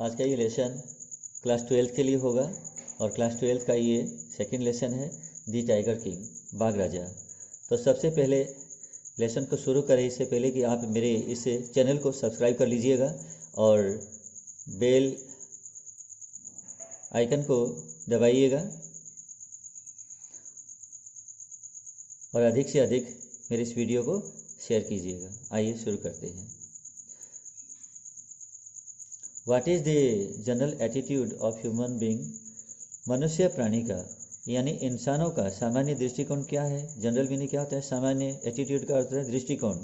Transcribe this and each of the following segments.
आज का ये लेसन क्लास 12 के लिए होगा और क्लास 12 का ये सेकंड लेसन है दी टाइगर किंग, बाघ राजा। तो सबसे पहले लेसन को शुरू करें इससे पहले कि आप मेरे इस चैनल को सब्सक्राइब कर लीजिएगा और बेल आइकन को दबाइएगा और अधिक से अधिक मेरे इस वीडियो को शेयर कीजिएगा। आइए शुरू करते हैं। What is the general attitude of human being? मनुष्य प्राणी का यानी इंसानों का सामान्य दृष्टिकोण क्या है? जनरल मीनिंग क्या होता है? सामान्य। एटीट्यूड का अर्थ है दृष्टिकोण।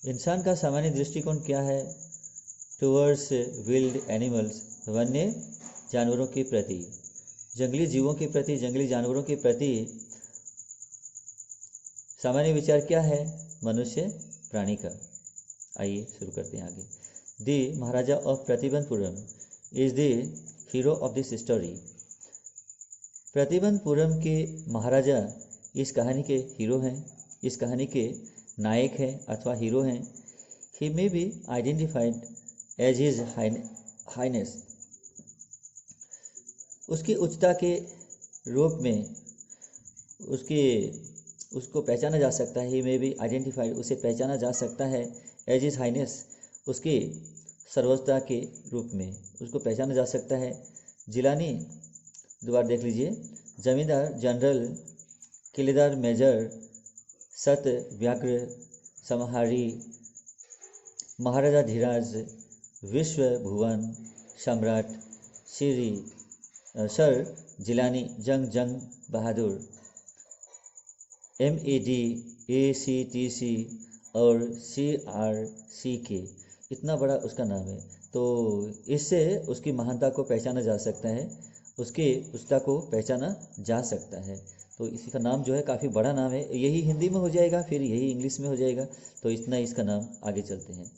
इंसान का सामान्य दृष्टिकोण क्या है? टुवर्ड्स विल्ड एनिमल्स, वन्य जानवरों के प्रति, जंगली जीवों के प्रति, जंगली जानवरों के प्रति सामान्य विचार क्या है मनुष्य प्राणी का? आइए शुरू करते हैं आगे। The Maharaja of Pratibandapuram is the hero of this story. Pratibandapuram के महाराजा इस कहानी के हीरो हैं, इस कहानी के नायक हैं अथवा हीरो हैं। He may be identified as his highness. उसकी उच्चता के रूप में उसको पहचाना जा सकता है। ही मे बी आइडेंटिफाइड, उसे पहचाना जा सकता है एज हिज हाइनेस, उसके सर्वोच्चता के रूप में उसको पहचाना जा सकता है। जिलानी दोबारा देख लीजिए। जमींदार जनरल, किलेदार मेजर, सत व्याघ्र समहारी, महाराजा धीराज, विश्व भुवन सम्राट श्री सर जिलानी जंग बहादुर, MED, ACTC और CRCK, इतना बड़ा उसका नाम है। तो इससे उसकी महानता को पहचाना जा सकता है, उसकी उच्चता को पहचाना जा सकता है। तो इसी का नाम जो है काफ़ी बड़ा नाम है। यही हिंदी में हो जाएगा, फिर यही इंग्लिश में हो जाएगा। तो इतना इसका नाम, आगे चलते हैं।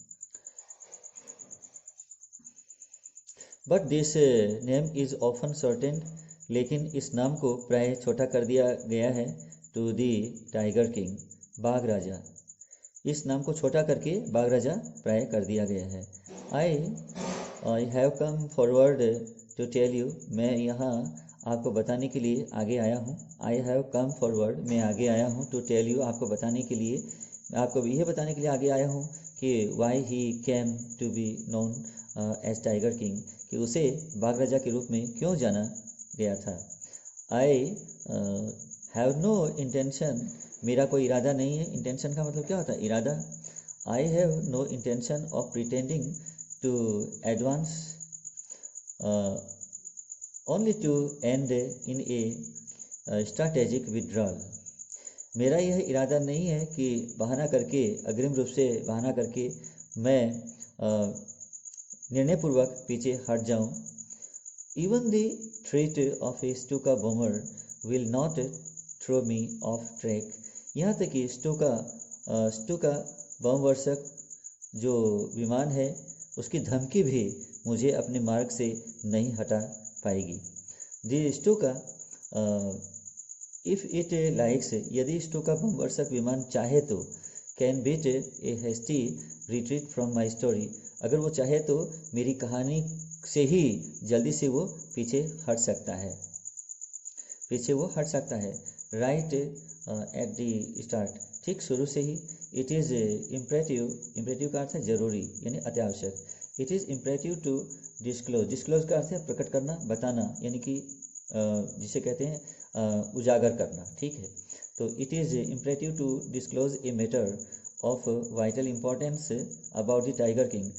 But this name is often shortened, लेकिन इस नाम को प्राय छोटा कर दिया गया है टू दी टाइगर किंग, बाघ राजा। इस नाम को छोटा करके बाघ राजा प्राय कर दिया गया है। I have come forward to tell you, मैं यहाँ आपको बताने के लिए आगे आया हूँ। आई हैव कम फॉरवर्ड, मैं आगे आया हूँ, टू टेल यू, आपको बताने के लिए, मैं आपको यह बताने के लिए आगे आया हूँ कि why he came to be known as tiger king, कि उसे बाघ राजा के रूप में क्यों जाना गया था। आई हैव नो इंटेंशन, मेरा कोई इरादा नहीं है। इंटेंशन का मतलब क्या होता है? इरादा। I have no intention of pretending to advance only to end in a strategic withdrawal. मेरा यह इरादा नहीं है कि बहाना करके, अग्रिम रूप से बहाना करके मैं निर्णयपूर्वक पीछे हट जाऊं। Even the threat of a Stuka bomber will not throw me off track, यहाँ तक कि स्टूका बम वर्षक जो विमान है उसकी धमकी भी मुझे अपने मार्ग से नहीं हटा पाएगी। The Stuka if it likes, यदि स्टूका बम वर्षक विमान चाहे तो, can beat a hasty retreat from my story, अगर वो चाहे तो मेरी कहानी से ही जल्दी से वो पीछे हट सकता है, पीछे वो हट सकता है। राइट एट द स्टार्ट, ठीक शुरू से ही। इट इज़ इम्परेटिव, इम्परेटिव का अर्थ है जरूरी यानी अत्यावश्यक। It is imperative to disclose, disclose का अर्थ है प्रकट करना, बताना, यानी कि जिसे कहते हैं उजागर करना, ठीक है। तो it is imperative to disclose a matter of vital importance about the tiger king,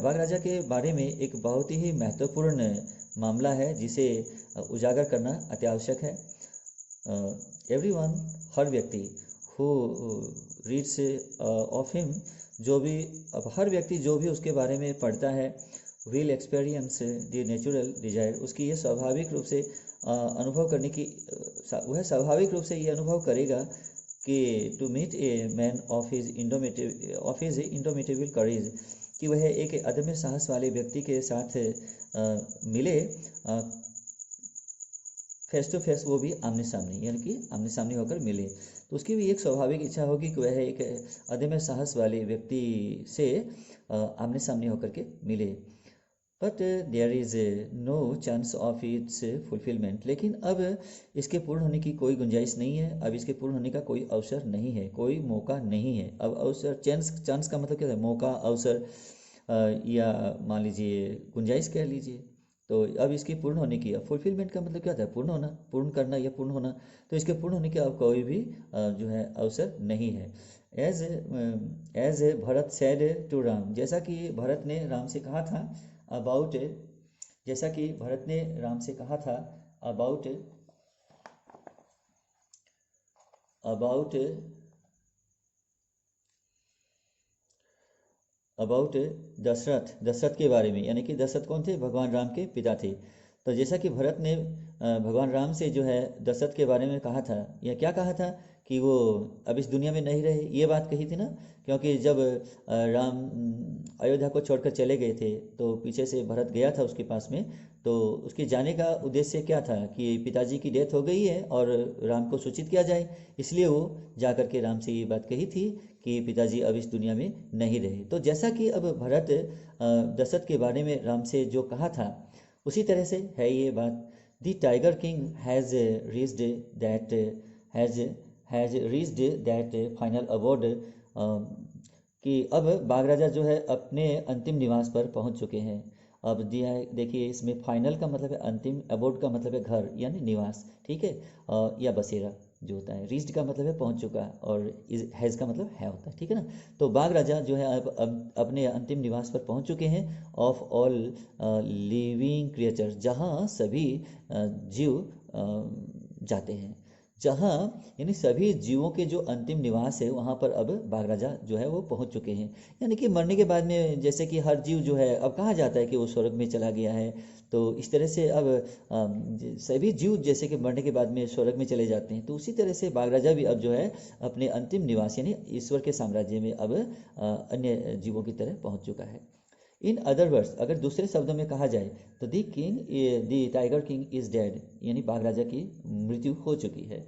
बाघ राजा के बारे में एक बहुत ही महत्वपूर्ण मामला है जिसे उजागर करना अत्यावश्यक है। एवरीवन, हर व्यक्ति, हु रीड्स ऑफ हिम, जो भी, अब हर व्यक्ति जो भी उसके बारे में पढ़ता है, will experience the natural desire, उसकी ये स्वाभाविक रूप से अनुभव करने की, वह स्वाभाविक रूप से ये अनुभव करेगा कि to meet a man of his indomitable courage, कि वह एक अदम्य साहस वाले व्यक्ति के साथ मिले, फेस टू फेस, वो भी आमने सामने, यानी कि आमने सामने होकर मिले। तो उसकी भी एक स्वाभाविक इच्छा होगी कि वह एक अदम्य साहस वाले व्यक्ति से आमने सामने होकर के मिले। But there is no chance of its fulfilment, लेकिन अब इसके पूर्ण होने की कोई गुंजाइश नहीं है, अब इसके पूर्ण होने का कोई अवसर नहीं है, कोई मौका नहीं है। अब अवसर, चांस, चांस का मतलब क्या है? मौका, अवसर, या मान लीजिए गुंजाइश कह लीजिए। तो अब इसकी पूर्ण होने की, अब फुलफिलमेंट का मतलब क्या होता है? पूर्ण होना, पूर्ण करना या पूर्ण होना। तो इसके पूर्ण होने का अब कोई भी जो है अवसर नहीं है। As Bharat said to Ram, जैसा कि भरत ने राम से कहा था अबाउट, जैसा कि भरत ने राम से कहा था about about about Dashrath, Dashrath के बारे में, यानी कि दशरथ कौन थे? भगवान राम के पिता थे। तो जैसा कि भरत ने भगवान राम से जो है दशरथ के बारे में कहा था, या क्या कहा था? कि वो अब इस दुनिया में नहीं रहे, ये बात कही थी ना। क्योंकि जब राम अयोध्या को छोड़कर चले गए थे, तो पीछे से भरत गया था उसके पास में। तो उसके जाने का उद्देश्य क्या था? कि पिताजी की डेथ हो गई है और राम को सूचित किया जाए, इसलिए वो जा कर के राम से ये बात कही थी कि पिताजी अब इस दुनिया में नहीं रहे। तो जैसा कि अब भरत दशरथ के बारे में राम से जो कहा था, उसी तरह से है ये बात। The tiger king has reached that has has reached that final abode, कि अब बाघ राजा जो है अपने अंतिम निवास पर पहुंच चुके हैं। अब दिया है, देखिए इसमें फाइनल का मतलब है अंतिम, अबोर्ड का मतलब है घर यानी निवास, ठीक है, या बसेरा जो होता है। रीच्ड का मतलब है पहुंच चुका, और हैज़ का मतलब है होता है, ठीक है ना। तो बाघ राजा जो है अब अपने अंतिम निवास पर पहुंच चुके हैं। ऑफ ऑल लिविंग क्रिएचर, जहाँ सभी जीव जाते हैं, जहाँ यानी सभी जीवों के जो अंतिम निवास है, वहाँ पर अब बाघ राजा जो है वो पहुँच चुके हैं। यानी कि मरने के बाद में जैसे कि हर जीव जो है अब कहाँ जाता है कि वो स्वर्ग में चला गया है, तो इस तरह से अब सभी जीव जैसे कि मरने के बाद में स्वर्ग में चले जाते हैं, तो उसी तरह से बाघ राजा भी अब जो है अपने अंतिम निवास यानी ईश्वर के साम्राज्य में अब अन्य जीवों की तरह पहुँच चुका है। इन अदर वर्ड्स, अगर दूसरे शब्दों में कहा जाए तो the tiger king is dead, यानी बाघ राजा की मृत्यु हो चुकी है।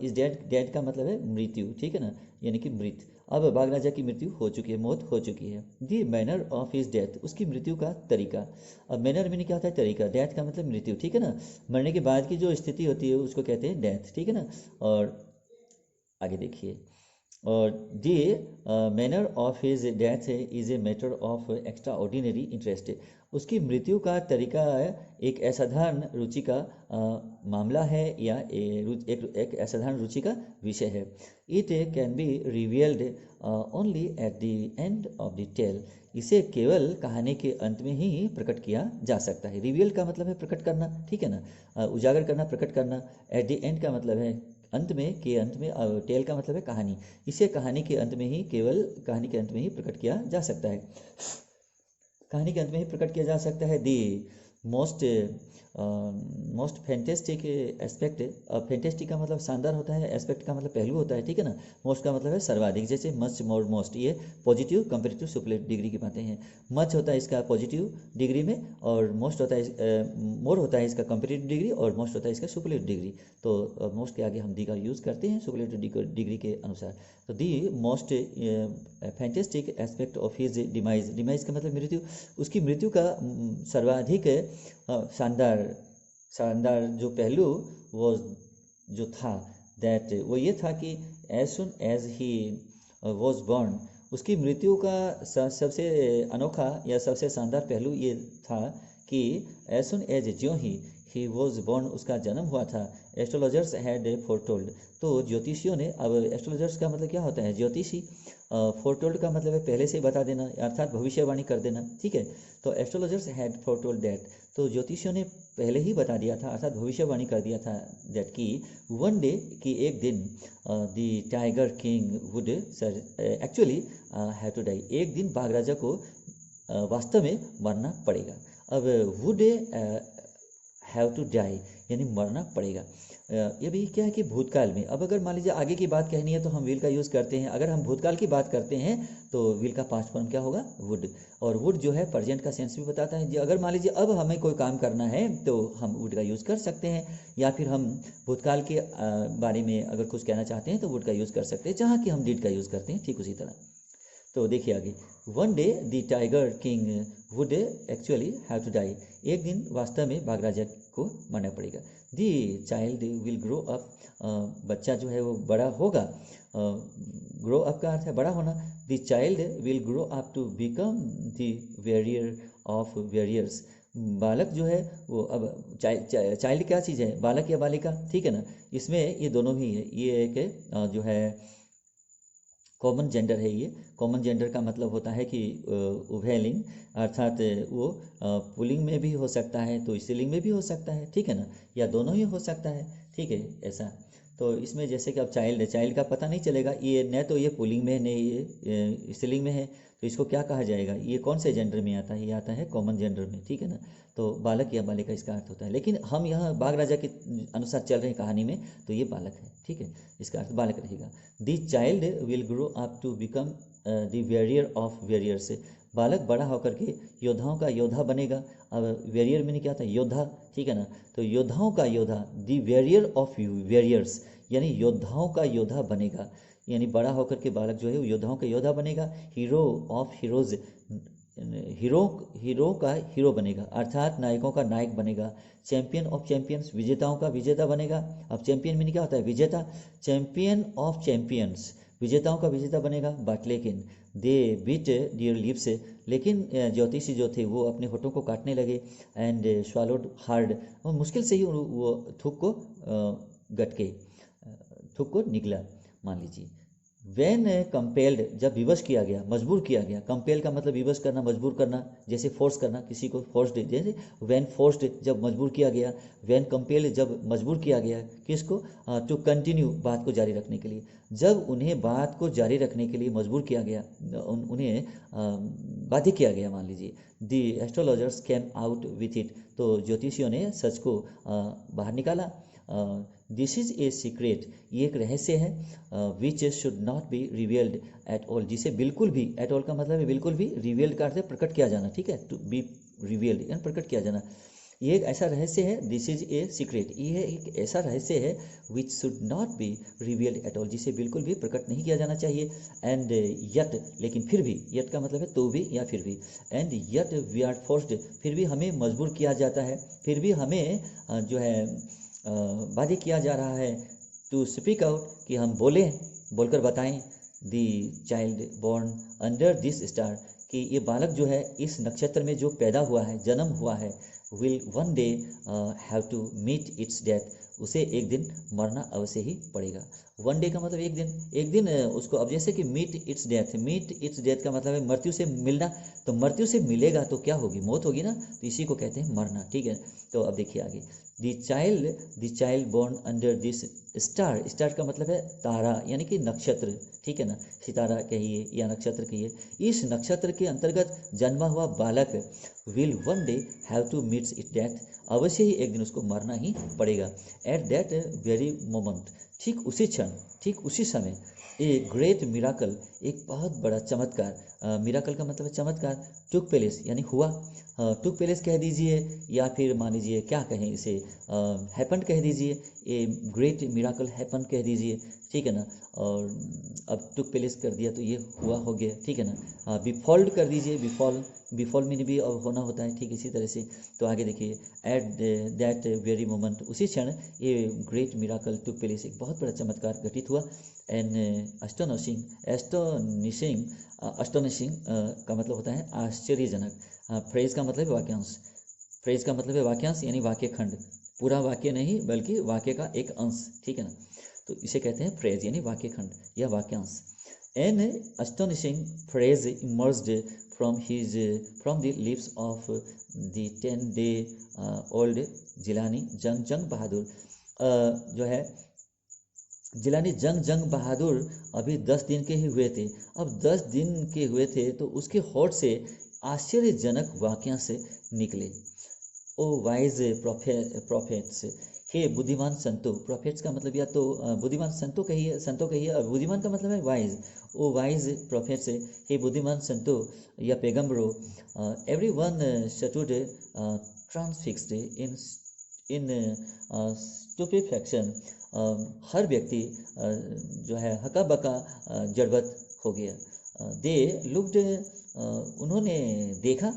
इज डेड, डेड का मतलब है मृत्यु, ठीक है ना, यानी कि मृत। अब बाघ राजा की मृत्यु हो चुकी है, मौत हो चुकी है। The manner of his death, उसकी मृत्यु का तरीका। अब मैनर में क्या होता है? तरीका। डेथ का मतलब मृत्यु, ठीक है ना, मरने के बाद की जो स्थिति होती है उसको कहते हैं डेथ, ठीक है ना। और आगे देखिए, और the manner of his death is a matter of extraordinary interest, उसकी मृत्यु का तरीका एक असाधारण रुचि का मामला है, या एक असाधारण रुचि का विषय है। It can be revealed only at the end of the tale, इसे केवल कहानी के अंत में ही प्रकट किया जा सकता है। रिवील का मतलब है प्रकट करना, ठीक है ना, उजागर करना, प्रकट करना। एट द एंड का मतलब है अंत में, के अंत में। टेल का मतलब है कहानी, इसे कहानी के अंत में ही, केवल कहानी के अंत में ही प्रकट किया जा सकता है, कहानी के अंत में ही प्रकट किया जा सकता है। The most most fantastic aspect, fantastic का मतलब शानदार होता है, एस्पेक्ट का मतलब पहलू होता है, ठीक है ना। मोस्ट का मतलब है सर्वाधिक, जैसे मच, मोर, मोस्ट, ये पॉजिटिव कंपेरेटिव सुपरलेटिव डिग्री की बातें हैं। मच होता है इसका पॉजिटिव डिग्री में, और मोस्ट होता है, मोर होता है इसका कंपेरेटिव डिग्री, और मोस्ट होता है इसका सुपरलेटिव डिग्री। तो मोस्ट के आगे हम दी का यूज़ करते हैं सुपरलेटिव डिग्री के अनुसार। तो the most fantastic aspect of his demise, demise का मतलब मृत्यु, उसकी मृत्यु का सर्वाधिक शानदार, शानदार जो पहलू वो जो था, दैट वो ये था कि as soon as he was born, उसकी मृत्यु का सबसे अनोखा या सबसे शानदार पहलू ये था कि एज सुन एज ज्यों ही वॉज बॉर्न, उसका जन्म हुआ था। एस्ट्रोलॉजर्स हैड फोरटोल्ड, तो ज्योतिषियों ने, अब एस्ट्रोलॉजर्स का मतलब क्या होता है? ज्योतिषी। फोरटोल्ड का मतलब है पहले से ही बता देना, अर्थात भविष्यवाणी कर देना, ठीक है। तो एस्ट्रोलॉजर्स हैड फोरटोल्ड दैट, तो ज्योतिषियों ने पहले ही बता दिया था, अर्थात भविष्यवाणी कर दिया था, दैट कि वन डे, कि एक दिन, the tiger king would actually have to die, एक दिन बाघ राजा को वास्तव में मरना पड़ेगा। अब वुड हैव टू डाई यानी मरना पड़ेगा। ये भी क्या है कि भूतकाल में, अब अगर मान लीजिए आगे की बात कहनी है तो हम विल का यूज़ करते हैं, अगर हम भूतकाल की बात करते हैं तो विल का पास्ट फॉर्म क्या होगा? वुड। और वुड जो है प्रेजेंट का सेंस भी बताता है, अगर मान लीजिए अब हमें कोई काम करना है तो हम वुड का यूज़ कर सकते हैं, या फिर हम भूतकाल के बारे में अगर कुछ कहना चाहते हैं तो वुड का यूज़ कर सकते हैं, जहाँ कि हम डिड का यूज़ करते हैं, ठीक उसी तरह। तो देखिए आगे, one day the tiger king would actually have to die, एक दिन वास्तव में बाघ राजा को मरना पड़ेगा। The child will grow up, बच्चा जो है वो बड़ा होगा, ग्रो अप का अर्थ है बड़ा होना। The child will grow up to become the warrior of warriors, बालक जो है वो अब चाइल्ड क्या चीज़ है, बालक या बालिका, ठीक है ना, इसमें ये दोनों ही है। ये एक जो है कॉमन जेंडर है। ये कॉमन जेंडर का मतलब होता है कि उभयलिंग, अर्थात वो पुल्लिंग में भी हो सकता है तो स्त्रीलिंग में भी हो सकता है, ठीक है ना, या दोनों ही हो सकता है, ठीक है ऐसा। तो इसमें जैसे कि अब चाइल्ड है, चाइल्ड का पता नहीं चलेगा, ये न तो ये पुल्लिंग में है न ये स्त्रीलिंग में है, तो इसको क्या कहा जाएगा, ये कौन से जेंडर में आता है, ये आता है कॉमन जेंडर में, ठीक है ना। तो बालक या बालिका इसका अर्थ होता है, लेकिन हम यहाँ बाघ राजा के अनुसार चल रहे हैं कहानी में, तो ये बालक है, ठीक है, इसका अर्थ बालक रहेगा। The child will grow up to become the warrior of warriors, बालक बड़ा होकर के योद्धाओं का योद्धा बनेगा। अब वेरियर में क्या था, योद्धा, ठीक है ना, तो योद्धाओं का योद्धा, द वेरियर ऑफ वेरियर्स यानी योद्धाओं का योद्धा बनेगा, यानी बड़ा होकर के बालक जो है वो योद्धाओं का योद्धा बनेगा। हीरो ऑफ हीरोज, हीरो का हीरो बनेगा, अर्थात नायकों का नायक बनेगा। चैंपियन ऑफ चैंपियंस, विजेताओं का विजेता बनेगा। अब चैंपियन में क्या होता है, विजेता, चैंपियन ऑफ चैंपियंस, विजेताओं का विजेता बनेगा। बट लेकिन दे बीट डियर लिप्स, लेकिन ज्योतिषी जो थे वो अपने होठों को काटने लगे। एंड स्वालोड हार्ड, वो मुश्किल से ही वो थूक को गटके, थूक को निकला, मान लीजिए। वैन कंपेल्ड, जब विवश किया गया, मजबूर किया गया, कंपेल का मतलब विवश करना, मजबूर करना, जैसे फोर्स करना किसी को, फोर्स्ड, जैसे वैन फोर्स्ड जब मजबूर किया गया, वैन कंपेल्ड जब मजबूर किया गया, किसको, टू कंटिन्यू, बात को जारी रखने के लिए, जब उन्हें बात को जारी रखने के लिए मजबूर किया गया, उन्हें बाध्य किया गया, मान लीजिए। The astrologers came out with it, तो ज्योतिषियों ने सच को बाहर निकाला। दिस इज ए सीक्रेट, ये एक रहस्य है, which should not be revealed at all, जिसे बिल्कुल भी, एट ऑल का मतलब है बिल्कुल भी, रिवील्ड का अर्थ है प्रकट किया जाना, ठीक है, टू बी रिवील्ड यानी प्रकट किया जाना। ये एक ऐसा रहस्य है, दिस इज ए सीक्रेट, ये एक ऐसा रहस्य है, which should not be revealed at all, जिसे बिल्कुल भी प्रकट नहीं किया जाना चाहिए। एंड यट, लेकिन फिर भी, यट का मतलब है तो भी या फिर भी, and yet we are forced, फिर भी हमें मजबूर किया जाता है, फिर भी हमें जो है बाध्य किया जा रहा है, टू स्पीक आउट, कि हम बोलें, बोलकर बताएं। दी child born under this star, कि ये बालक जो है इस नक्षत्र में जो पैदा हुआ है, जन्म हुआ है, will one day have to meet its death, उसे एक दिन मरना अवश्य ही पड़ेगा। वन डे का मतलब एक दिन, एक दिन उसको, अब जैसे कि meet its death, meet its death का मतलब है मृत्यु से मिलना, तो मृत्यु से मिलेगा तो क्या होगी, मौत होगी ना, तो इसी को कहते हैं मरना, ठीक है। तो अब देखिए आगे, the child born under this star, star का मतलब है तारा यानी कि नक्षत्र, ठीक है ना, सितारा कहिए या नक्षत्र कहिए, इस नक्षत्र के अंतर्गत जन्मा हुआ बालक will one day have to meets it death, अवश्य ही एक दिन उसको मरना ही पड़ेगा। एट दैट वेरी मोमेंट, ठीक उसी क्षण, ठीक उसी समय, ए ग्रेट मिराकल, एक बहुत बड़ा चमत्कार, मिराकल का मतलब है चमत्कार, टुक प्लेस यानी हुआ, टुक प्लेस कह दीजिए या फिर मान लीजिए क्या कहें इसे, हैपन कह दीजिए, ए ग्रेट मिराकल हैपन कह दीजिए, ठीक है ना। और अब टुक प्लेस कर दिया तो ये हुआ हो गया, ठीक है ना। बिफॉल्ड कर दीजिए, बिफॉल, बिफॉल में भी अब होना होता है, ठीक इसी तरह से। तो आगे देखिए, एट दैट वेरी मोमेंट, उसी क्षण ये ग्रेट मिराकल टुक प्लेस, एक बहुत बड़ा चमत्कार घटित हुआ। एंड एस्टोनिशिंग, एस्टोनिशिंग, एस्टोनिशिंग का मतलब होता है आश्चर्यजनक, फ्रेज का मतलब है वाक्यांश, फ्रेज का मतलब है वाक्यांश यानी वाक्य खंड, पूरा वाक्य नहीं बल्कि वाक्य का एक अंश, ठीक है ना, तो इसे कहते हैं फ्रेज यानी वाक्य खंड या वाक्यांश। An astonishing phrase emerged from the lips of the 10 day old Jilani Jung Bahadur, जो है जिलानी जंग बहादुर अभी 10 दिन के ही हुए थे। अब 10 दिन के हुए थे तो उसके होठ से आश्चर्यजनक वाक्य से निकले। ओ वाइज प्रॉफेट्स, हे बुद्धिमान संतो, प्रॉफेट्स का मतलब या तो बुद्धिमान संतो कहिए, संतो कहिए, और बुद्धिमान का मतलब है वाइज, ओ वाइज प्रॉफेट्स, हे बुद्धिमान संतो या पैगम्बरों, एवरी वन स्टूड ट्रांसफिक्स्ड इन स्टुपेफैक्शन, हर व्यक्ति जो है हका बका जड़वत हो गया, दे लुक्ड, उन्होंने देखा,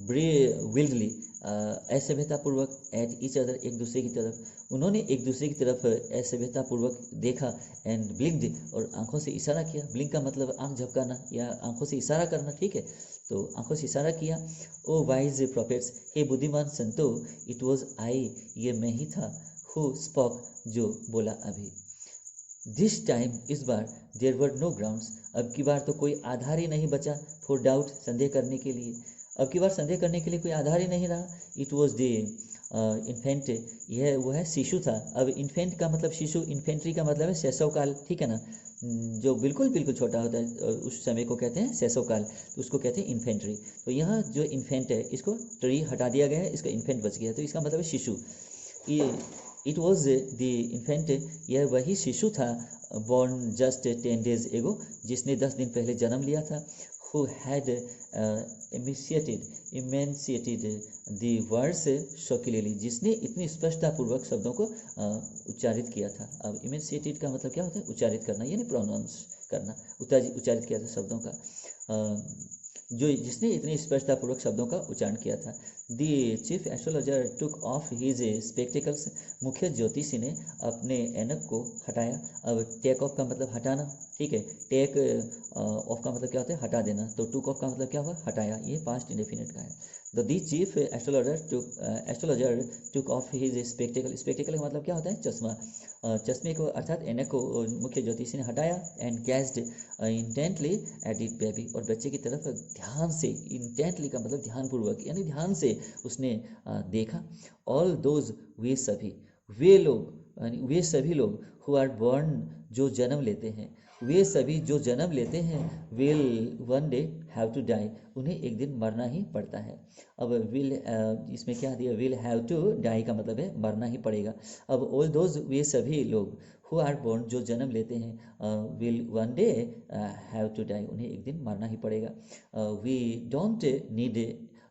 विल्डली, असभ्यतापूर्वक, एट ईच अदर, एक दूसरे की तरफ, उन्होंने एक दूसरे की तरफ असभ्यतापूर्वक देखा, एंड ब्लिंक्ड, और आंखों से इशारा किया। ब्लिंक का मतलब आंख झपकाना या आंखों से इशारा करना, ठीक है, तो आंखों से इशारा किया। ओ वाइज प्रॉफिट्स, हे बुद्धिमान संतो, इट वॉज आई, ये मैं ही था, हु स्पॉक, जो बोला अभी। दिस टाइम, इस बार, देयर वर नो ग्राउंड्स, अब की बार तो कोई आधार ही नहीं बचा, फॉर डाउट, संदेह करने के लिए, अब की बार संदेह करने के लिए कोई आधार ही नहीं रहा। इट वॉज द इन्फेंट, यह वो है शिशु था। अब इन्फेंट का मतलब शिशु, इन्फेंट्री का मतलब है शैशवकाल, ठीक है ना, जो बिल्कुल बिल्कुल छोटा होता है उस समय को कहते हैं शैशवकाल, तो उसको कहते हैं इन्फेंट्री। तो यहाँ जो इन्फेंट है इसको ट्री हटा दिया गया है, इसका इन्फेंट बच गया, तो इसका मतलब है शिशु। ये इट वॉज द इन्फेंट, यह वही शिशु था, बॉर्न जस्ट 10 days एगो, जिसने 10 दिन पहले जन्म लिया था, who had enunciated the words so clearly, जिसने इतनी स्पष्टतापूर्वक शब्दों को उच्चारित किया था। अब enunciated का मतलब क्या होता है? उच्चारित करना, यानी प्रोनाउंस करना, उच्चारित किया था शब्दों का, जो जिसने इतनी स्पष्टतापूर्वक शब्दों का उच्चारण किया था। The chief astrologer took off his spectacles, मुख्य ज्योतिषी ने अपने ऐनक को हटाया। अब टेक ऑफ का मतलब हटाना, ठीक है, टेक ऑफ का मतलब क्या होता है? हटा देना, तो टुक ऑफ का मतलब क्या हुआ? हटाया, ये पास्ट इंडेफिनिट का है। The chief astrologer took off his spectacle, spectacle का मतलब क्या होता है? चश्मा, चश्मे को अर्थात ऐनक को मुख्य ज्योतिषी ने हटाया। And gazed intently at it baby, और बच्चे की तरफ ध्यान से, इंटेंटली का मतलब ध्यानपूर्वक, यानी ध्यान से उसने देखा। ऑल दोज, वे सभी, वे लोग, यानी वे सभी लोग, हु आर बॉर्न, जो जन्म लेते हैं, वे सभी जो जन्म लेते हैं, will one day have to die, उन्हें एक दिन मरना ही पड़ता है। अब विल, इसमें क्या दिया? विल हैव टू डाई का मतलब है मरना ही पड़ेगा। अब ऑल दोज, वे सभी लोग, हु आर बोर्न, जो जन्म लेते हैं, will one day have to die, उन्हें एक दिन मरना ही पड़ेगा। We don't need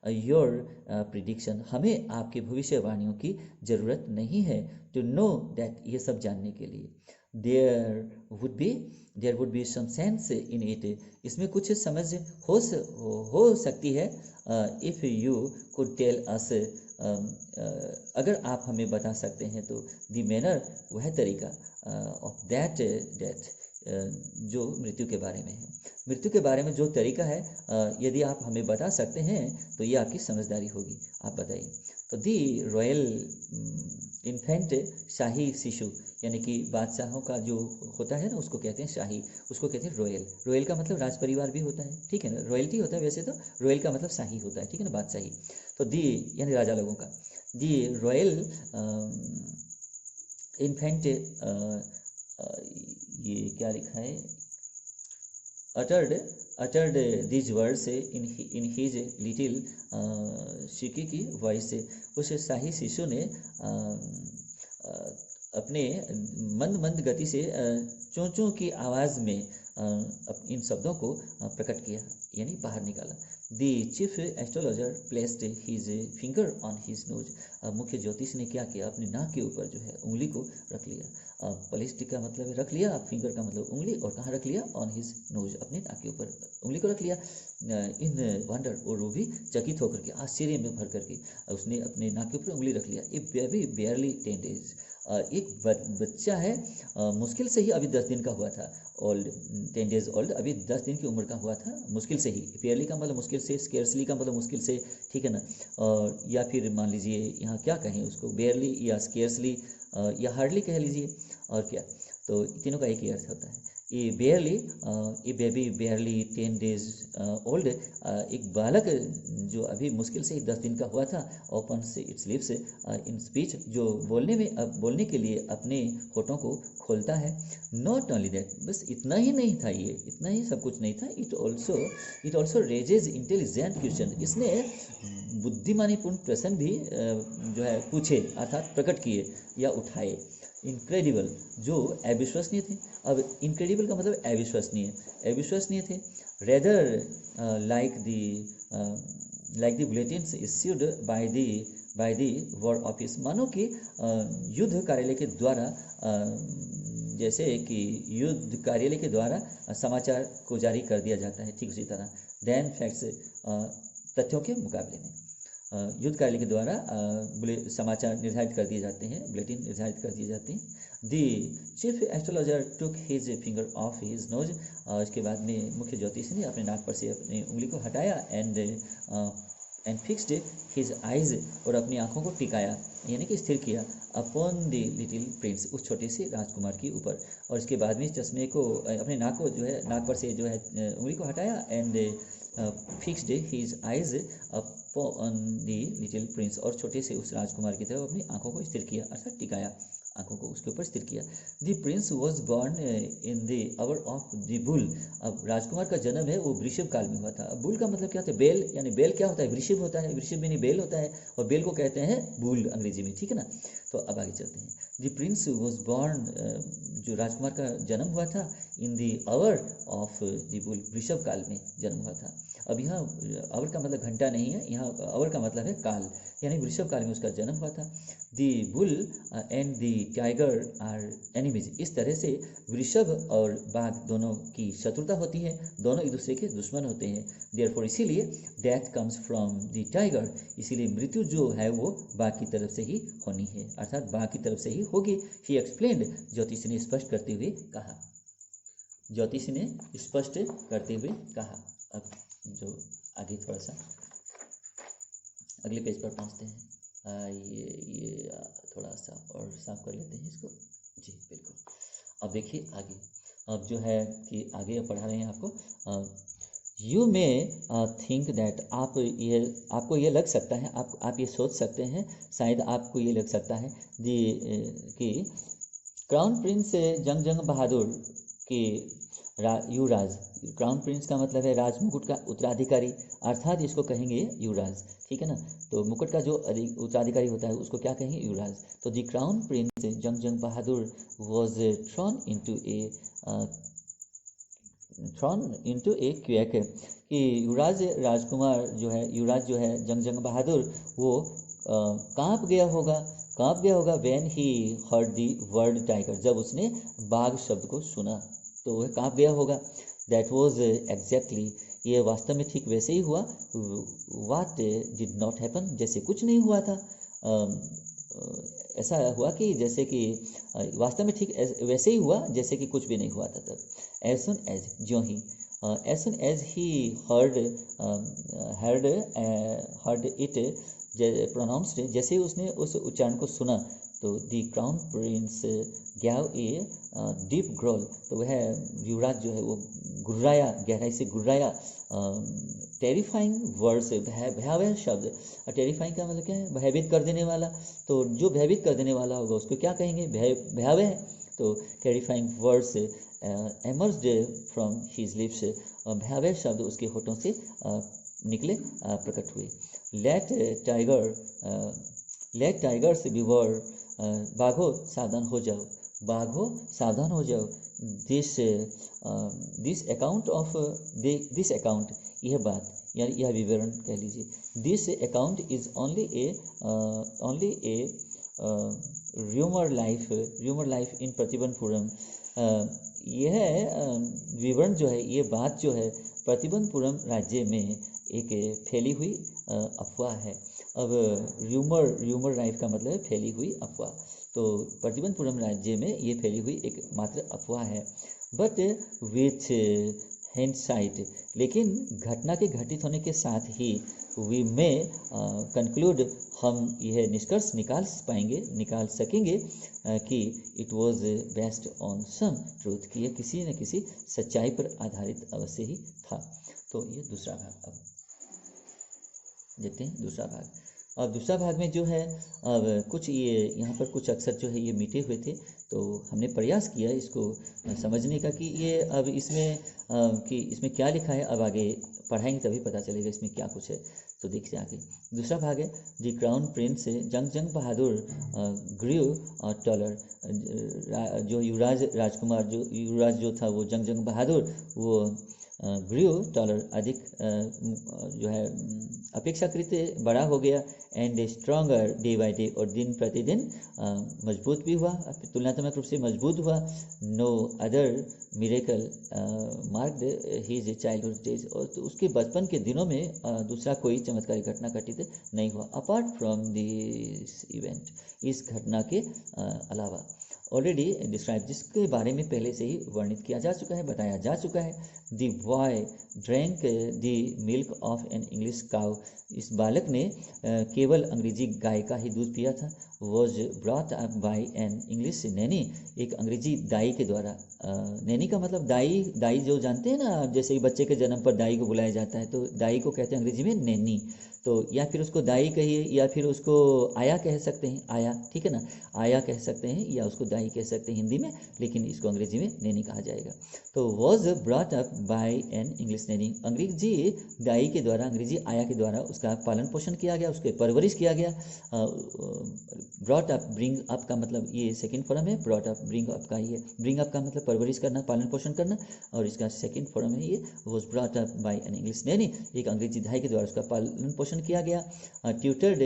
your prediction, हमें आपकी भविष्यवाणियों की ज़रूरत नहीं है, टू नो दैट, ये सब जानने के लिए। There would be some sense in it, इसमें कुछ समझ हो सकती है। If you could tell us, अगर आप हमें बता सकते हैं तो, द मैनर, वह तरीका, ऑफ दैट डेथ, जो मृत्यु के बारे में है, मृत्यु के बारे में जो तरीका है, यदि आप हमें बता सकते हैं तो ये आपकी समझदारी होगी, आप बताइए। तो दी रॉयल इन्फेंट, शाही शिशु, यानी कि बादशाहों का जो होता है ना उसको कहते हैं शाही, उसको कहते हैं रॉयल। रॉयल का मतलब राज परिवार भी होता है, ठीक है ना, रॉयल्टी होता है वैसे तो, रॉयल का मतलब शाही होता है, ठीक है ना, बादशाही। तो दी यानी राजा लोगों का, दी रॉयल इन्फेंट, ये क्या लिखा है? uttered these words in his little squeaky voice, उस शाही शिशु ने अपने मंद मंद गति से चोंचों की आवाज़ में इन शब्दों को प्रकट किया, यानी बाहर निकाला। The chief astrologer placed his finger on his nose, मुख्य ज्योतिष ने क्या किया? अपनी नाक के ऊपर जो है उंगली को रख लिया। प्लेस्ड का मतलब रख लिया, फिंगर का मतलब उंगली, और कहाँ रख लिया? ऑन हिज नोज, अपने नाक के ऊपर उंगली को रख लिया। इन वंडर, और वो भी चकित होकर के, आश्चर्य में भर करके उसने अपने नाक के ऊपर उंगली रख लिया। ए बेबी बेयरली 10 days, एक बच्चा है, मुश्किल से ही अभी 10 दिन का हुआ था, ओल्ड 10 days ओल्ड, अभी 10 दिन की उम्र का हुआ था, मुश्किल से ही। बेयरली का मतलब मुश्किल से, स्केर्सली का मतलब मुश्किल से, ठीक है ना, और या फिर मान लीजिए यहाँ क्या कहें उसको, बेयरली या स्केर्सली या हार्डली कह लीजिए, और क्या, तो तीनों का एक ही अर्थ होता है। ये बेयरली, ए बेबी बेयरली 10 days ओल्ड, एक बालक जो अभी मुश्किल से 10 दिन का हुआ था, ओपन से इट्स लिप्स इन स्पीच, जो बोलने के लिए अपने होठों को खोलता है। नॉट ओनली दैट, बस इतना ही नहीं था, ये इतना ही सब कुछ नहीं था, it also raises intelligent question, इसने बुद्धिमानीपूर्ण प्रश्न भी जो है पूछे, अर्थात प्रकट किए या उठाए। इनक्रेडिबल, जो अविश्वसनीय थे। अब इनक्रेडिबल का मतलब अविश्वसनीय थे। Rather like the bulletins issued by the war office, मानो कि युद्ध कार्यालय के द्वारा जैसे कि युद्ध कार्यालय के द्वारा समाचार को जारी कर दिया जाता है, ठीक उसी तरह देन फैक्ट्स तथ्यों के मुकाबले में युद्ध कार्यालय के द्वारा समाचार निर्धारित कर दिए जाते हैं, बुलेटिन निर्धारित कर दिए जाते हैं। The chief astrologer took his finger off his nose, इसके बाद में मुख्य ज्योतिष ने अपने नाक पर से अपनी उंगली को हटाया एंड फिक्स्ड हिज आइज, और अपनी आंखों को टिकाया यानी कि स्थिर किया अपॉन द लिटिल प्रिंस, उस छोटे से राजकुमार के ऊपर। और इसके बाद में चश्मे को अपने नाक को जो है नाक पर से जो है उंगली को हटाया and fixed his eyes upon the little Prince, और छोटे से उस राजकुमार की तरफ अपनी आंखों को स्थिर किया अर्थात टिकाया, आंखों को उसके ऊपर स्थिर किया। The Prince was born in the hour of the bull, अब राजकुमार का जन्म है वो वृषभ काल में हुआ था। अब बुल का मतलब क्या होता है? बेल, यानी बेल क्या होता है? वृषभ होता है, वृषभ यानी बेल होता है, और बेल को कहते हैं बुल अंग्रेजी में, ठीक है ना। तो अब आगे चलते हैं। द प्रिंस वॉज बॉर्न, जो राजकुमार का जन्म हुआ था, in the hour of the bull, वृषभ काल में जन्म हुआ था। अब यहाँ आवर का मतलब घंटा नहीं है, यहाँ आवर का मतलब है काल, यानी वृषभ काल में उसका जन्म हुआ था। The bull and the tiger are enemies, इस तरह से वृषभ और बाघ दोनों की शत्रुता होती है, दोनों एक दूसरे के दुश्मन होते हैं। देयरफॉर इसीलिए death comes from the tiger, इसीलिए मृत्यु जो है वो बाघ की तरफ से ही होनी है, अर्थात बाघ की तरफ से ही होगी। ही एक्सप्लेन्ड, ज्योतिष ने स्पष्ट करते हुए कहा, ज्योतिष ने स्पष्ट करते हुए कहा। अब जो आगे थोड़ा सा अगले पेज पर पहुंचते हैं, ये थोड़ा सा और साफ कर लेते हैं इसको, जी बिल्कुल। अब देखिए आगे, अब जो है कि आगे पढ़ा रहे हैं आपको। यू मे थिंक दैट, आपको ये लग सकता है, आप ये सोच सकते हैं, शायद आपको ये लग सकता है कि क्राउन प्रिंस जंग बहादुर के युवराज, क्राउन प्रिंस का मतलब है राज मुकुट का उत्तराधिकारी, अर्थात इसको कहेंगे युवराज, ठीक है ना। तो मुकुट का जो उत्तराधिकारी होता है उसको क्या कहेंगे? युवराज। तो the crown prince Jung Bahadur was thrown into a quake, कि युवराज जो है जंग बहादुर वो कांप गया होगा when he heard the word tiger, जब उसने बाघ शब्द को सुना तो वह कांप गया होगा। दैट वॉज एग्जैक्टली, ये वास्तव में ठीक वैसे ही हुआ। व्हाट डिड नॉट हैपन, जैसे कुछ नहीं हुआ था। ऐसा हुआ कि जैसे कि वास्तव में ठीक वैसे ही हुआ जैसे कि कुछ भी नहीं हुआ था तब। एज सुन एज, ज्यों ही, as soon as he heard it pronounced, जैसे ही उसने उस उच्चारण को सुना तो the crown prince gave a deep growl, तो वह युवराज जो है वो गुर्राया, गहराई से गुर्राया। टेरिफाइंग वर्ड्स, भयावह शब्द, टेरिफाइंग का मतलब क्या है? भयभीत कर देने वाला। तो जो भयभीत कर देने वाला होगा उसको क्या कहेंगे? भयावह। तो terrifying words emerged from his lips, भयावह शब्द उसके होठों से निकले, प्रकट हुए। लेट टाइगर्स बिवर, बाघो सावधान हो जाओ, बाघो सावधान हो जाओ। दिस अकाउंट, यह बात या यह विवरण कह लीजिए। This account is only A rumour life in Pratibandapuram, यह विवरण जो है, ये बात जो है प्रतिबंधपुरम राज्य में एक फैली हुई अफवाह है। अब र्यूमर लाइफ का मतलब है फैली हुई अफवाह, तो प्रतिबंधपुरम राज्य में ये फैली हुई एक मात्र अफवाह है। बट विथ हिंडसाइट, लेकिन घटना के घटित होने के साथ ही वी में कंक्लूड, हम यह निष्कर्ष निकाल सकेंगे कि it was based on some truth, कि यह किसी न किसी सच्चाई पर आधारित अवश्य ही था। तो ये दूसरा भाग अब देखते हैं। दूसरा भाग, अब दूसरा भाग में जो है अब कुछ ये यहाँ पर कुछ अक्षर जो है ये मिटे हुए थे, तो हमने प्रयास किया इसको समझने का कि ये अब इसमें क्या लिखा है। अब आगे पढ़ाएंगे तभी पता चलेगा इसमें क्या कुछ है। तो देखिए आगे दूसरा भाग है, the crown prince Jung Bahadur grieve taller, जो युवराज जो था वो जंग बहादुर वो ग्रू टॉलर, अधिक जो है अपेक्षाकृत बड़ा हो गया, and stronger day by day, और दिन प्रतिदिन मजबूत भी हुआ, तुलनात्मक रूप से मजबूत हुआ। No other miracle marked his childhood days, और तो उसके बचपन के दिनों में दूसरा कोई चमत्कारी घटना घटित नहीं हुआ, अपार्ट फ्रॉम दिस इवेंट, इस घटना के अलावा। ऑलरेडी डिस्क्राइब, जिसके बारे में पहले से ही वर्णित किया जा चुका है, बताया जा चुका है। The boy drank the milk of an English cow, इस बालक ने केवल अंग्रेजी गाय का ही दूध पिया था। Was brought up by an English Naini, एक अंग्रेजी दाई के द्वारा, नैनी का मतलब दाई, दाई जो जानते हैं ना, जैसे कि बच्चे के जन्म पर दाई को बुलाया जाता है, तो दाई को कहते हैं अंग्रेजी में नैनी, तो या फिर उसको दाई कहिए, या फिर उसको आया कह सकते हैं, आया, ठीक है ना, आया कह सकते हैं, या उसको दाई कह सकते हैं हिंदी में, लेकिन इसको अंग्रेजी में नैनी कहा जाएगा। तो was brought up by an English Naini, अंग्रेजी दाई के द्वारा, अंग्रेजी आया के द्वारा उसका पालन पोषण किया गया, उसके परवरिश किया गया। ब्रॉट अप, ब्रिंग अप का मतलब ये सेकंड फॉर्म है, ब्रॉट अप, ब्रिंग अप का ये, ब्रिंग अप का मतलब परवरिश करना, पालन पोषण करना, और इसका सेकंड फॉर्म है ये, was brought up by an English Naini, एक अंग्रेजी दाई के द्वारा उसका पालन पोषण किया गया। ट्यूटर्ड,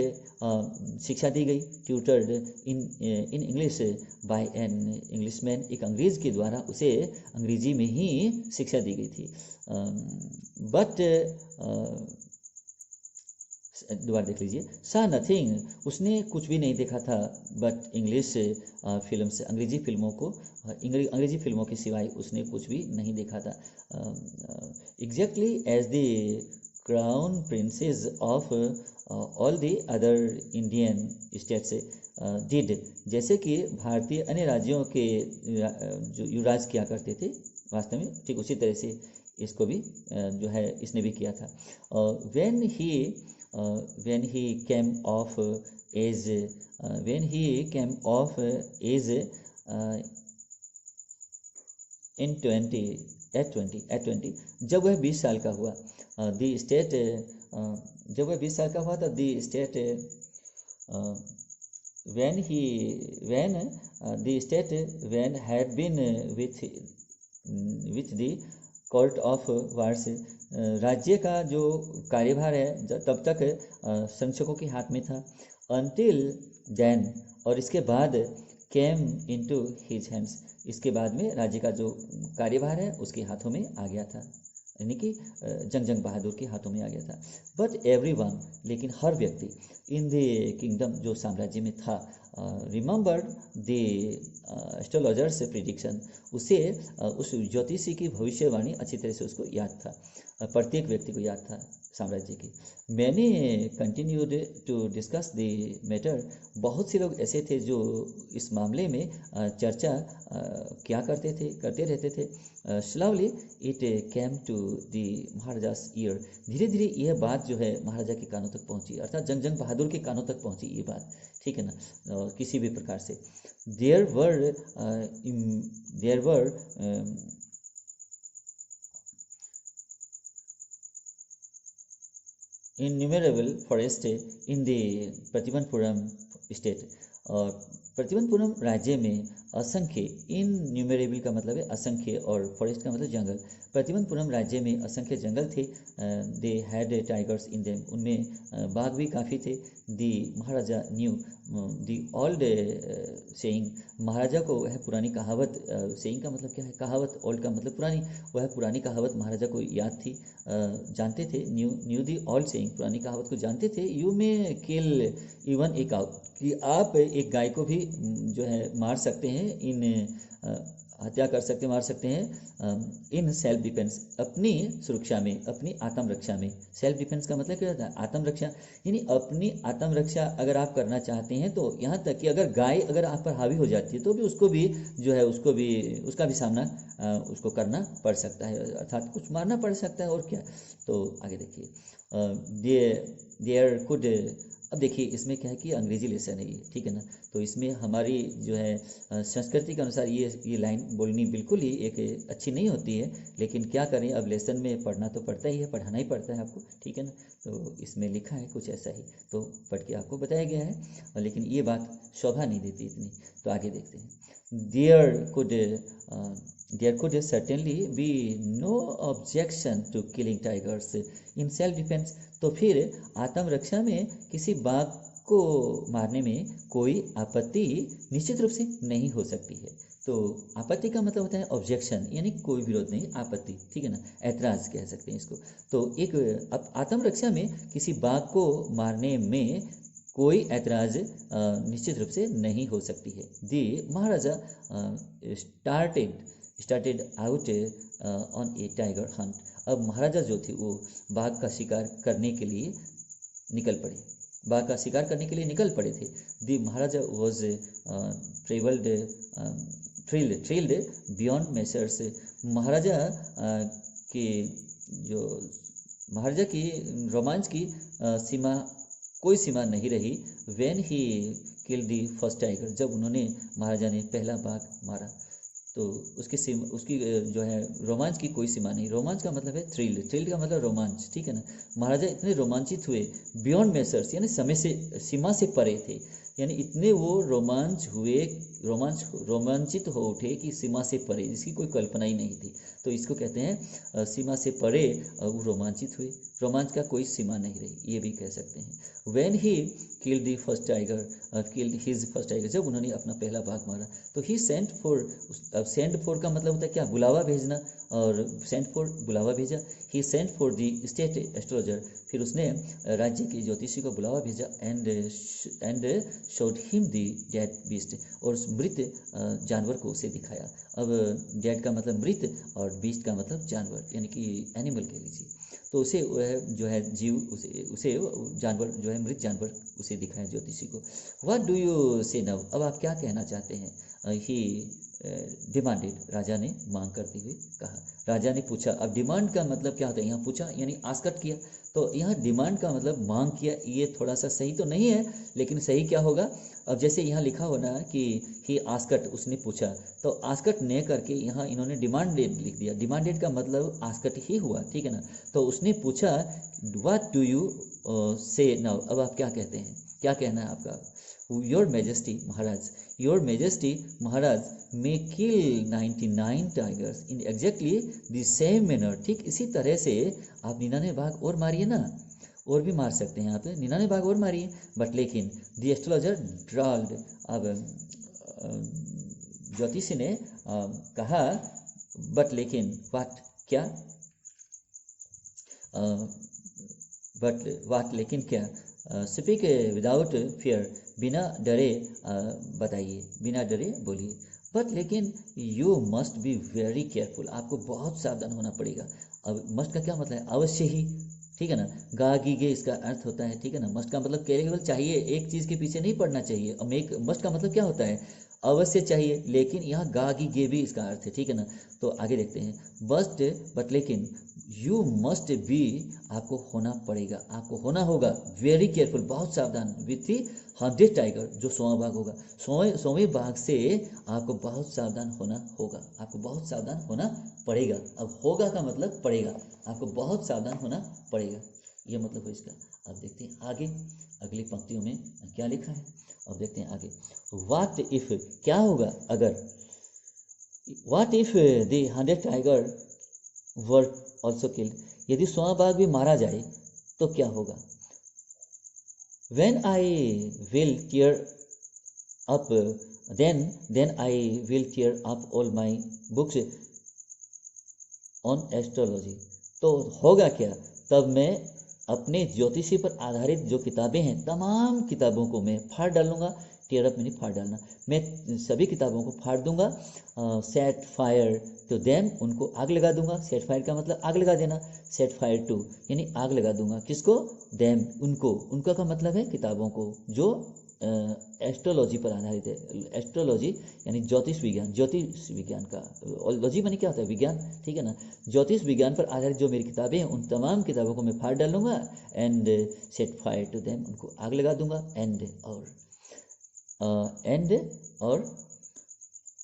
शिक्षा दी गई, tutored in English by an Englishman, एक अंग्रेज के द्वारा उसे अंग्रेजी में ही शिक्षा दी गई थी। बट दोबारा देख लीजिए, सा नथिंग, उसने कुछ भी नहीं देखा था, बट इंग्लिश फिल्म से, अंग्रेजी फिल्मों को, अंग्रेजी फिल्मों के सिवाय उसने कुछ भी नहीं देखा था। Exactly as the crown princes of all the other Indian states did, जैसे कि भारतीय अन्य राज्यों के जो युवराज किया करते थे, वास्तव में ठीक उसी तरह से इसको भी जो है इसने भी किया था। When he came of age, when he came of age in 20, जब वह 20 साल का हुआ, द स्टेट, जब वह 20 साल का हुआ तो the state, when the state when had been with the court of wars, राज्य का जो कार्यभार है तब तक संरक्षकों के हाथ में था। until then, और इसके बाद came into his hands, इसके बाद में राज्य का जो कार्यभार है उसके हाथों में आ गया था, यानी कि जंग बहादुर के हाथों में आ गया था। बट एवरीवन, लेकिन हर व्यक्ति, इन द किंगडम, जो साम्राज्य में था, रिमेंबर्ड द एस्ट्रोलॉजर्स प्रिडिक्शन, उसे उस ज्योतिषी की भविष्यवाणी अच्छी तरह से उसको याद था, प्रत्येक व्यक्ति को याद था साम्राज्य की। मैंने continued to discuss the matter, बहुत से लोग ऐसे थे जो इस मामले में चर्चा क्या करते रहते थे। Slowly it came to the maharaja's ear, धीरे धीरे यह बात जो है महाराजा के कानों तक पहुंची, अर्थात जंग बहादुर के कानों तक पहुंची ये बात, ठीक है ना, किसी भी प्रकार से। There were innumerable forest in the Pratibandhapuram state, और प्रतिबंधपुरम राज्य में असंख्य, इनन्यूमरेबल का मतलब है असंख्य, और फॉरेस्ट का मतलब जंगल, प्रतिबंधपुरम राज्य में असंख्य जंगल थे। They had tigers in them, उनमें बाघ भी काफ़ी थे। दी महाराजा न्यू दी ओल्ड सेइंग, महाराजा को वह पुरानी कहावत, सेइंग का मतलब क्या है, कहावत, ओल्ड का मतलब पुरानी, वह पुरानी कहावत महाराजा को याद थी, जानते थे। न्यू दी ओल्ड सेइंग, पुरानी कहावत को जानते थे। यू में किल इवन ए काउ, कि आप एक गाय को भी जो है मार सकते हैं, हत्या कर सकते, मार सकते हैं, इन सेल्फ डिफेंस, अपनी सुरक्षा में, अपनी आत्मरक्षा में। सेल्फ डिफेंस का मतलब क्या होता है, आत्मरक्षा, यानी अपनी आत्मरक्षा अगर आप करना चाहते हैं तो यहाँ तक कि अगर गाय अगर आप पर हावी हो जाती है तो भी उसको भी जो है उसका भी सामना उसको करना पड़ सकता है, अर्थात कुछ मारना पड़ सकता है, और क्या। तो आगे देखिए, देयर कुड अब देखिए इसमें क्या है कि अंग्रेजी लेसन है ये, ठीक है ना, तो इसमें हमारी जो है संस्कृति के अनुसार ये लाइन बोलनी बिल्कुल ही एक अच्छी नहीं होती है, लेकिन क्या करें, अब लेसन में पढ़ना तो पड़ता ही है, पढ़ाना ही पड़ता है आपको, ठीक है ना। तो इसमें लिखा है कुछ ऐसा ही, तो पढ़ के आपको बताया गया है, और लेकिन ये बात शोभा नहीं देती इतनी। तो आगे देखते हैं, there could certainly be no objection to killing tigers in self defense। तो फिर आत्मरक्षा में किसी बाघ को मारने में कोई आपत्ति निश्चित रूप से नहीं हो सकती है। तो आपत्ति का मतलब होता है ऑब्जेक्शन, यानी कोई विरोध नहीं, आपत्ति, ठीक है ना, ऐतराज कह सकते हैं इसको। तो एक आत्मरक्षा में किसी बाघ को मारने में कोई ऐतराज निश्चित रूप से नहीं हो सकती है। The Maharaja started out on a tiger hunt. अब महाराजा जो थे वो बाघ का शिकार करने के लिए निकल पड़े, बाघ का शिकार करने के लिए निकल पड़े थे। दी महाराजा वॉज थ्रिल्ड बियॉन्ड मेजर्स। महाराजा की रोमांच की कोई सीमा नहीं रही। When he killed the first tiger, जब उन्होंने महाराजा ने पहला बाघ मारा, तो उसकी जो है रोमांच की कोई सीमा नहीं। रोमांच का मतलब है थ्रिल्ड का मतलब रोमांच, ठीक है ना। महाराजा इतने रोमांचित हुए, बियॉन्ड मेजर्स यानी समय से, सीमा से परे थे, यानी इतने वो रोमांचित हो उठे कि सीमा से परे, जिसकी कोई कल्पना ही नहीं थी। तो इसको कहते हैं सीमा से परे वो रोमांचित हुए, रोमांच का कोई सीमा नहीं रही, ये भी कह सकते हैं। When he killed the first tiger, killed his first tiger, जब उन्होंने अपना पहला बाघ मारा, तो ही सेंट फॉर का मतलब होता है क्या, बुलावा भेजना, और सेंट फॉर बुलावा भेजा। He sent for the state astrologer, फिर उसने राज्य के ज्योतिषी को बुलावा भेजा। And showed him the dead beast, और उस मृत जानवर को उसे दिखाया। अब डेड का मतलब मृत और बीस्ट का मतलब जानवर, यानी कि एनिमल कह लीजिए। तो उसे जो है जीव, उसे जानवर जो है, मृत जानवर उसे दिखाया ज्योतिषी को। व्हाट डू यू से नाउ, अब आप क्या कहना चाहते हैं। ही डिमांडेड, राजा ने मांग करते हुए कहा, राजा ने पूछा। अब डिमांड का मतलब क्या होता है, यहाँ पूछा यानी आस्कट किया, तो यहाँ डिमांड का मतलब मांग किया, ये थोड़ा सा सही तो नहीं है, लेकिन सही क्या होगा। अब जैसे यहाँ लिखा हो ना कि ही आस्कट, उसने पूछा, तो आस्कट ने करके यहाँ इन्होंने डिमांडेड लिख दिया। डिमांडेड का मतलब आस्कट ही हुआ, ठीक है ना। तो उसने पूछा व्हाट डू यू से नाउ, अब आप क्या कहते हैं, क्या कहना है आपका। Your majesty Maharaj, your majesty Maharaj may kill 99 tigers in exactly the same manner, ठीक इसी तरह से आप 99 बाघ और मारिए ना, और भी मार सकते हैं आप, 99 बाघ और मारिए। बट लेकिन द एस्ट्रोलॉजर ड्रॉल्ड, अब ज्योतिषी ने कहा, बट लेकिन वाट क्या, वाट लेकिन क्या, स्पीक विदाउट फियर, बिना डरे बताइए, बिना डरे बोलिए। बट लेकिन you must be very careful, आपको बहुत सावधान होना पड़ेगा। अब मस्ट का क्या मतलब है, अवश्य ही, ठीक है ना। गा गी गे इसका अर्थ होता है, ठीक है ना। मस्ट का मतलब केवल चाहिए, एक चीज़ के पीछे नहीं पड़ना चाहिए। अब मस्ट का मतलब क्या होता है, अवश्य चाहिए, लेकिन यहाँ गा गी गे भी इसका अर्थ है, ठीक है ना। तो आगे देखते हैं, बट लेकिन यू मस्ट बी, आपको होना पड़ेगा, आपको होना होगा, वेरी केयरफुल, बहुत सावधान, विथ दी 100 टाइगर, जो 100वां बाघ होगा, 100वें बाघ से आपको बहुत सावधान होना होगा, आपको बहुत सावधान होना पड़ेगा। अब होगा का मतलब पड़ेगा, आपको बहुत सावधान होना पड़ेगा, ये मतलब है इसका। अब देखते हैं आगे अगली पंक्तियों में क्या लिखा है। अब देखते हैं आगे, व्हाट इफ, क्या होगा अगर, what if the 100 tiger were also killed, यदि 100वां बाघ भी मारा जाए तो क्या होगा। When I will tear up, then I will tear up all my books on astrology, तो होगा क्या, तब मैं अपने ज्योतिषी पर आधारित जो किताबें हैं, तमाम किताबों को मैं फाड़ डालूंगा। टीयर अप मैंने फाड़ डालना, मैं सभी किताबों को फाड़ दूंगा। सेट फायर टू देम, उनको आग लगा दूंगा। सेट फायर का मतलब आग लगा देना, सेट फायर टू यानी आग लगा दूंगा, किसको, देम, उनको, उनका का मतलब है किताबों को, जो एस्ट्रोलॉजी पर आधारित है। एस्ट्रोलॉजी यानी ज्योतिष विज्ञान का, लॉजी माने क्या होता है, विज्ञान, ठीक है ना। ज्योतिष विज्ञान पर आधारित जो मेरी किताबें हैं उन तमाम किताबों को मैं फाड़ डालूंगा and set fire to them, उनको आग लगा दूंगा। और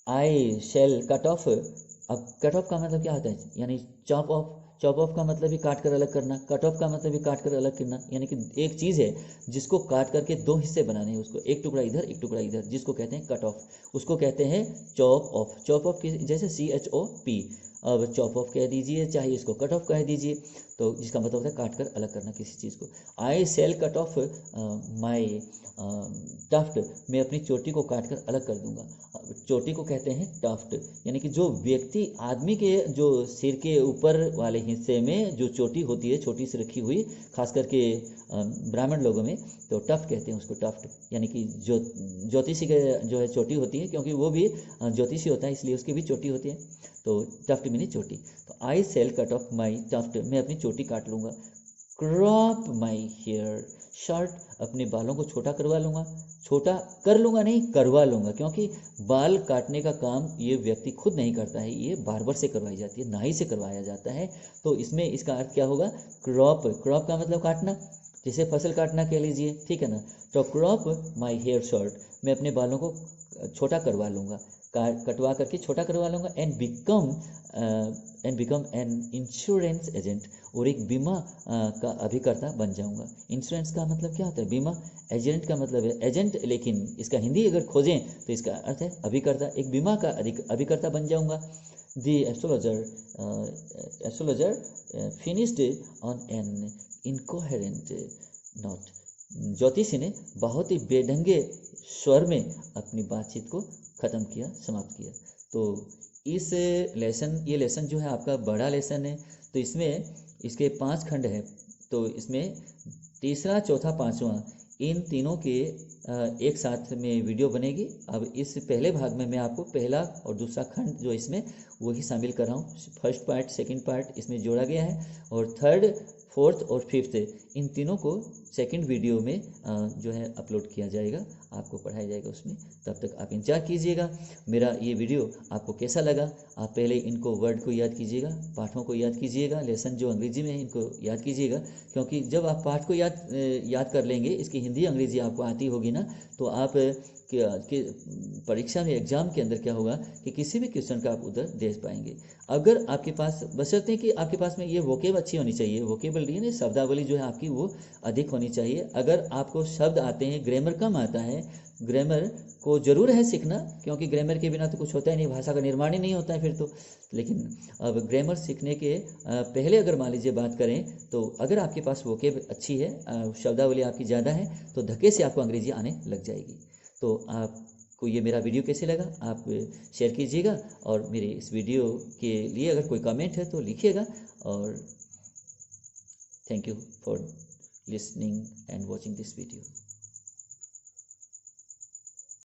आई शेल कट ऑफ। अब कट ऑफ का मतलब क्या होता है, यानी चॉप ऑफ। चॉप ऑफ का मतलब भी काट कर अलग करना, कट ऑफ का मतलब भी काट कर अलग करना, यानी कि एक चीज़ है जिसको काट करके दो हिस्से बनाने हैं, उसको एक टुकड़ा इधर एक टुकड़ा इधर, जिसको कहते हैं कट ऑफ, उसको कहते हैं चॉप ऑफ। चॉप ऑफ जैसे CHOP, अब चॉप ऑफ कह दीजिए चाहे इसको कट ऑफ कह दीजिए, तो जिसका मतलब होता है काट कर अलग करना किसी चीज़ को। I shall cut off my tuft, मैं अपनी चोटी को काट कर अलग कर दूंगा। चोटी को कहते हैं टफ्ट, यानी कि जो व्यक्ति आदमी के जो सिर के ऊपर वाले हिस्से में जो चोटी होती है, छोटी सी रखी हुई, खास करके ब्राह्मण लोगों में, तो टफ्ट कहते हैं उसको, टफ्ट, यानी कि जो ज्योतिषी के जो है चोटी होती है, क्योंकि वो भी ज्योतिषी होता है इसलिए उसकी भी चोटी होती है, तो टफ्ट मीनी चोटी। तो I shall cut off my tuft, मैं अपनी चोटी काट लूँगा। क्रॉप माई हेयर शॉर्ट, अपने बालों को छोटा करवा लूँगा। छोटा कर लूँगा नहीं, करवा लूँगा, क्योंकि बाल काटने का काम ये व्यक्ति खुद नहीं करता है, ये बार्बर से करवाई जाती है, नाई से करवाया जाता है। तो इसमें इसका अर्थ क्या होगा, क्रॉप। क्रॉप का मतलब काटना, जैसे फसल काटना कह लीजिए, ठीक है ना। तो क्रॉप माई हेयर शॉर्ट, मैं अपने बालों को छोटा करवा लूँगा, कटवा करके छोटा करवा लूँगा। And become an insurance agent, और एक बीमा का अभिकर्ता बन जाऊंगा। इंश्योरेंस का मतलब क्या होता है, बीमा। एजेंट का मतलब है एजेंट, लेकिन इसका हिंदी अगर खोजें तो इसका अर्थ है अभिकर्ता, एक बीमा का अभिकर्ता बन जाऊंगा। The astrologer finished on an incoherent note, ज्योतिषी ने बहुत ही बेढंगे स्वर में अपनी बातचीत को ख़त्म किया, समाप्त किया। तो ये लेसन जो है आपका बड़ा लेसन है, तो इसमें इसके 5 खंड है, तो इसमें तीसरा, चौथा, पाँचवा इन तीनों के एक साथ में वीडियो बनेगी। अब इस पहले भाग में मैं आपको पहला और दूसरा खंड जो इसमें वही शामिल कर रहा हूँ। फर्स्ट पार्ट, सेकंड पार्ट इसमें जोड़ा गया है, और थर्ड, फोर्थ और फिफ्थ इन तीनों को सेकंड वीडियो में जो है अपलोड किया जाएगा, आपको पढ़ाया जाएगा उसमें। तब तक आप इंतजार कीजिएगा। मेरा ये वीडियो आपको कैसा लगा, आप पहले इनको वर्ड को याद कीजिएगा, पाठों को याद कीजिएगा, लेसन जो अंग्रेजी में है इनको याद कीजिएगा, क्योंकि जब आप पाठ को याद कर लेंगे, इसकी हिंदी अंग्रेजी आपको आती होगी ना, तो आप कि परीक्षा में, एग्जाम के अंदर क्या होगा कि किसी भी क्वेश्चन का आप उधर दे पाएंगे। अगर आपके पास, बशर्ते कि आपके पास में ये वोकेब अच्छी होनी चाहिए, वोकेबलरी यानी शब्दावली जो है आपकी वो अधिक होनी चाहिए। अगर आपको शब्द आते हैं, ग्रामर कम आता है, ग्रामर को ज़रूर है सीखना, क्योंकि ग्रामर के बिना तो कुछ होता ही नहीं, भाषा का निर्माण ही नहीं होता है फिर तो। लेकिन अब ग्रामर सीखने के पहले अगर मान लीजिए बात करें, तो अगर आपके पास वोकेब अच्छी है, शब्दावली आपकी ज़्यादा है, तो धक्के से आपको अंग्रेजी आने लग जाएगी। तो आपको ये मेरा वीडियो कैसे लगा आप शेयर कीजिएगा, और मेरे इस वीडियो के लिए अगर कोई कमेंट है तो लिखिएगा। और thank you for listening and watching this video.